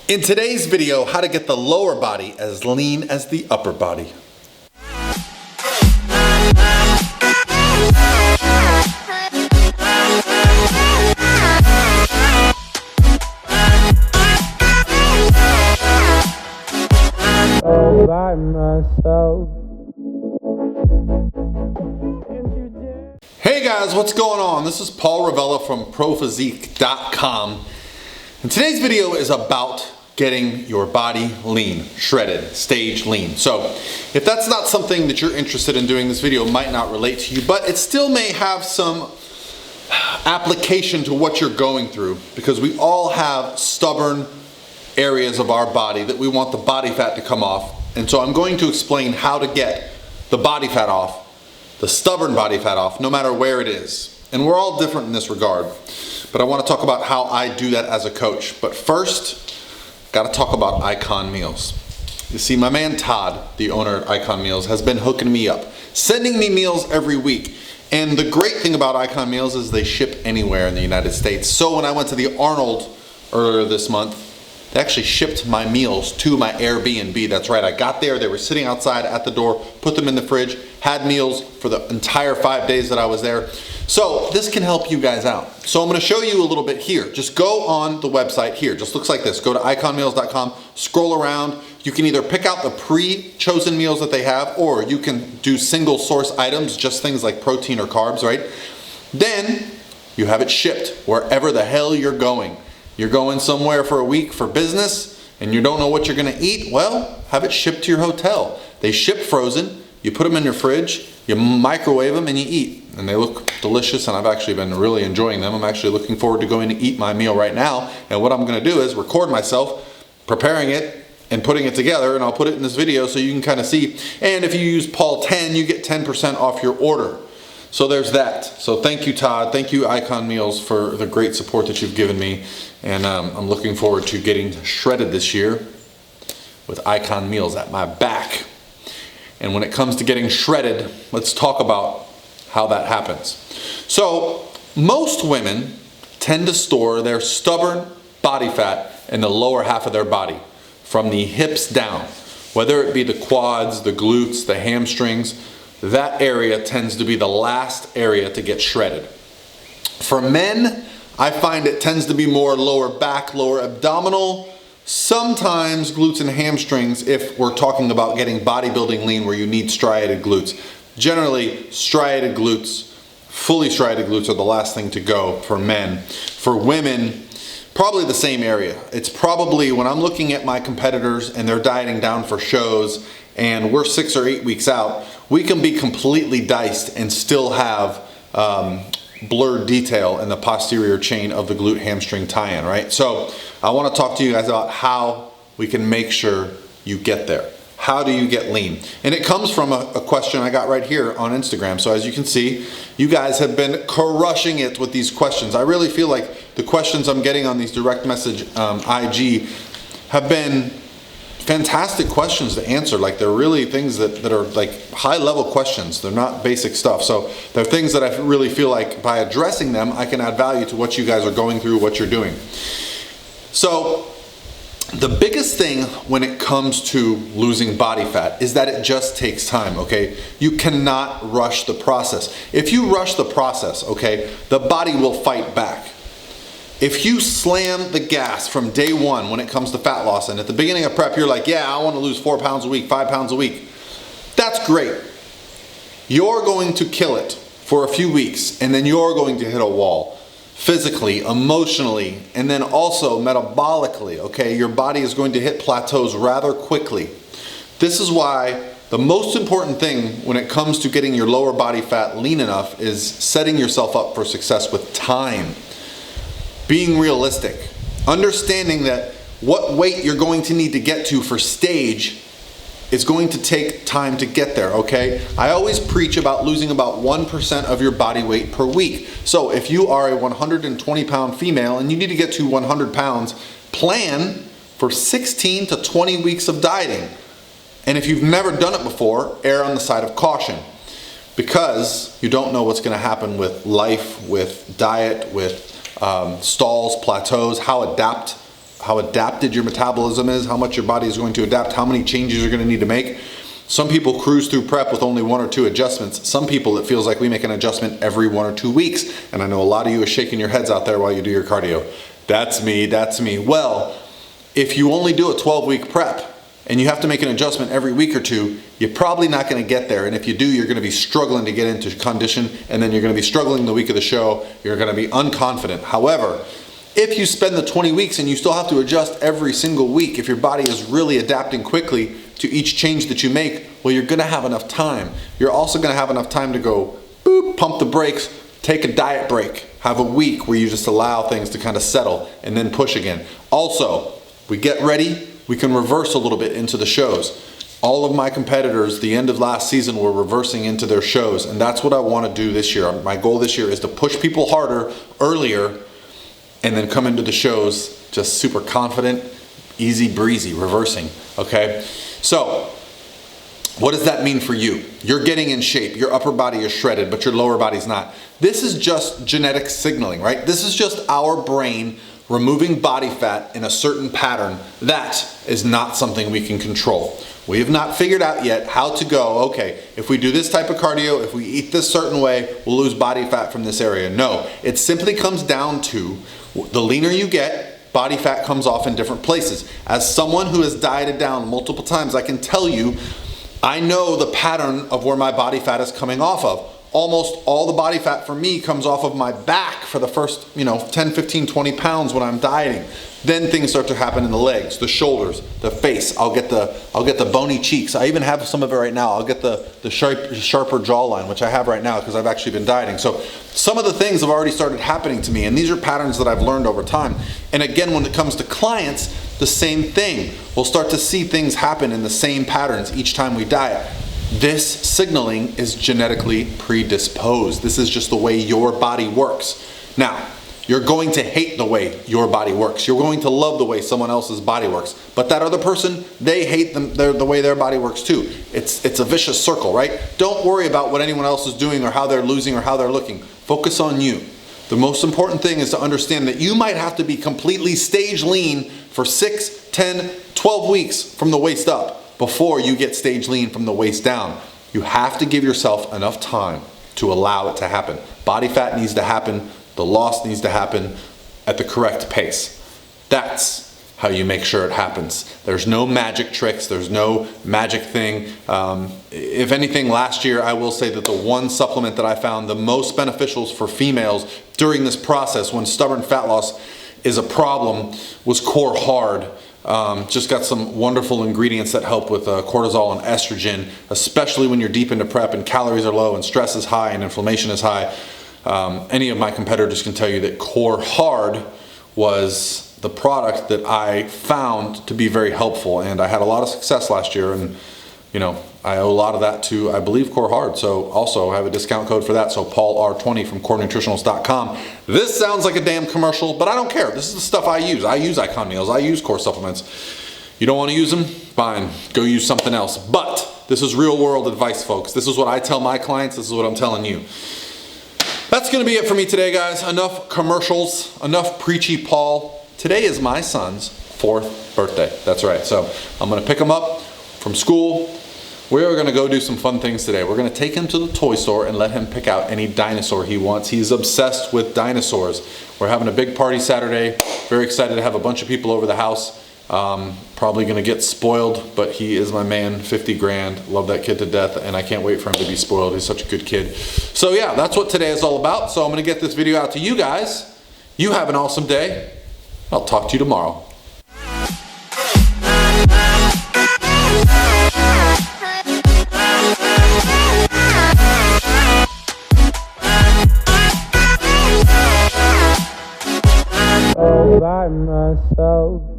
In today's video, how to get the lower body as lean as the upper body. All by myself. Hey guys, what's going on? This is Paul Ravella from ProPhysique.com. And today's video is about getting your body lean, shredded, stage lean. So if that's not something that you're interested in doing, this video might not relate to you, but it still may have some application to what you're going through, because we all have stubborn areas of our body that we want the body fat to come off. And so I'm going to explain how to get the body fat off, the stubborn body fat off, no matter where it is. And we're all different in this regard. But I want to talk about how I do that as a coach. But first, got to talk about Icon Meals. You see, my man Todd, the owner at Icon Meals, has been hooking me up, sending me meals every week. And the great thing about Icon Meals is they ship anywhere in the United States. So when I went to the Arnold earlier this month, they actually shipped my meals to my Airbnb. That's right, I got there, they were sitting outside at the door, put them in the fridge, had meals for the entire 5 days that I was there. So this can help you guys out. So I'm gonna show you a little bit here. Just go on the website here, just looks like this. Go to iconmeals.com, scroll around. You can either pick out the pre-chosen meals that they have, or you can do single source items, just things like protein or carbs, right? Then you have it shipped wherever the hell you're going. You're going somewhere for a week for business and you don't know what you're gonna eat? Well, have it shipped to your hotel. They ship frozen, you put them in your fridge, you microwave them and you eat. And they look delicious, and I've actually been really enjoying them. I'm actually looking forward to going to eat my meal right now. And what I'm gonna do is record myself preparing it and putting it together, and I'll put it in this video so you can kind of see. And if you use Paul 10, you get 10% off your order. So there's that. So thank you, Todd. Thank you, Icon Meals, for the great support that you've given me. And I'm looking forward to getting shredded this year with Icon Meals at my back. And when it comes to getting shredded, let's talk about how that happens. So most women tend to store their stubborn body fat in the lower half of their body, from the hips down. Whether it be the quads, the glutes, the hamstrings, that area tends to be the last area to get shredded. For men, I find it tends to be more lower back, lower abdominal, sometimes glutes and hamstrings if we're talking about getting bodybuilding lean where you need striated glutes. Generally, striated glutes, fully striated glutes are the last thing to go for men. For women, probably the same area. It's probably, when I'm looking at my competitors and they're dieting down for shows and we're 6 or 8 weeks out, we can be completely diced and still have blurred detail in the posterior chain of the glute hamstring tie-in, right? So I want to talk to you guys about how we can make sure you get there. How do you get lean? And it comes from a question I got right here on Instagram. So as you can see, you guys have been crushing it with these questions. I really feel like the questions I'm getting on these direct message IG have been fantastic questions to answer. Like, they're really things that are like high level questions. They're not basic stuff. So they're things that I really feel like by addressing them, I can add value to what you guys are going through, what you're doing. So the biggest thing when it comes to losing body fat is that it just takes time, okay? You cannot rush the process. If you rush the process, okay, the body will fight back. If you slam the gas from day one when it comes to fat loss, and at the beginning of prep you're like, yeah, I want to lose 4 pounds a week, 5 pounds a week, that's great. You're going to kill it for a few weeks, and then you're going to hit a wall. Physically, emotionally, and then also metabolically, okay? Your body is going to hit plateaus rather quickly. This is why the most important thing when it comes to getting your lower body fat lean enough is setting yourself up for success with time. Being realistic. Understanding that what weight you're going to need to get to for stage is going to take time to get there, okay? I always preach about losing about 1% of your body weight per week. So if you are a 120 pound female and you need to get to 100 pounds, plan for 16 to 20 weeks of dieting. And if you've never done it before, err on the side of caution, because you don't know what's gonna happen with life, with diet, with stalls, plateaus, how adapted your metabolism is, how much your body is going to adapt, how many changes you're going to need to make. Some people cruise through prep with only 1 or 2 adjustments. Some people, it feels like we make an adjustment every 1 or 2 weeks. And I know a lot of you are shaking your heads out there while you do your cardio. That's me, that's me. Well, if you only do a 12-week prep and you have to make an adjustment every week or 2, you're probably not going to get there. And if you do, you're going to be struggling to get into condition, and then you're going to be struggling the week of the show. You're going to be unconfident. However, if you spend the 20 weeks and you still have to adjust every single week, if your body is really adapting quickly to each change that you make, well, you're going to have enough time. You're also going to have enough time to go, boop, pump the brakes, take a diet break, have a week where you just allow things to kind of settle and then push again. Also, we get ready, we can reverse a little bit into the shows. All of my competitors, the end of last season, were reversing into their shows, and that's what I want to do this year. My goal this year is to push people harder, earlier, and then come into the shows just super confident, easy breezy, reversing, okay? So, what does that mean for you? You're getting in shape, your upper body is shredded, but your lower body's not. This is just genetic signaling, right? This is just our brain removing body fat in a certain pattern. That is not something we can control. We have not figured out yet how to go, okay, if we do this type of cardio, if we eat this certain way, we'll lose body fat from this area. No, it simply comes down to the leaner you get, body fat comes off in different places. As someone who has dieted down multiple times, I can tell you, I know the pattern of where my body fat is coming off of. Almost all the body fat for me comes off of my back for the first, 10, 15, 20 pounds when I'm dieting. Then things start to happen in the legs, the shoulders, the face. I'll get the bony cheeks. I even have some of it right now. I'll get the sharper jawline, which I have right now because I've actually been dieting. So some of the things have already started happening to me, and these are patterns that I've learned over time. And again, when it comes to clients, the same thing. We'll start to see things happen in the same patterns each time we diet. This signaling is genetically predisposed. This is just the way your body works. Now, you're going to hate the way your body works. You're going to love the way someone else's body works. But that other person, they hate the way their body works too. It's a vicious circle, right? Don't worry about what anyone else is doing or how they're losing or how they're looking. Focus on you. The most important thing is to understand that you might have to be completely stage lean for 6, 10, 12 weeks from the waist up before you get stage lean from the waist down. You have to give yourself enough time to allow it to happen. Body fat needs to happen. The loss needs to happen at the correct pace. That's how you make sure it happens. There's no magic tricks. There's no magic thing. If anything, last year, I will say that the one supplement that I found the most beneficial for females during this process when stubborn fat loss is a problem was Core Hard. Just got some wonderful ingredients that help with cortisol and estrogen, especially when you're deep into prep and calories are low and stress is high and inflammation is high. Any of my competitors can tell you that Core Hard was the product that I found to be very helpful, and I had a lot of success last year, and I owe a lot of that to, I believe, Core Hard. So also I have a discount code for that, so PaulR20 from CoreNutritionals.com. This sounds like a damn commercial, but I don't care. This is the stuff I use. I use Icon meals. I use Core supplements. You don't want to use them? Fine. Go use something else. But this is real world advice, folks. This is what I tell my clients. This is what I'm telling you. That's going to be it for me today, guys. Enough commercials. Enough preachy Paul. Today is my son's 4th birthday. That's right. So I'm going to pick him up from school. We are going to go do some fun things today. We're going to take him to the toy store and let him pick out any dinosaur he wants. He's obsessed with dinosaurs. We're having a big party Saturday. Very excited to have a bunch of people over the house. Probably going to get spoiled, but he is my man. 50 grand. Love that kid to death, and I can't wait for him to be spoiled. He's such a good kid. So yeah, that's what today is all about. So I'm going to get this video out to you guys. You have an awesome day. I'll talk to you tomorrow. By myself.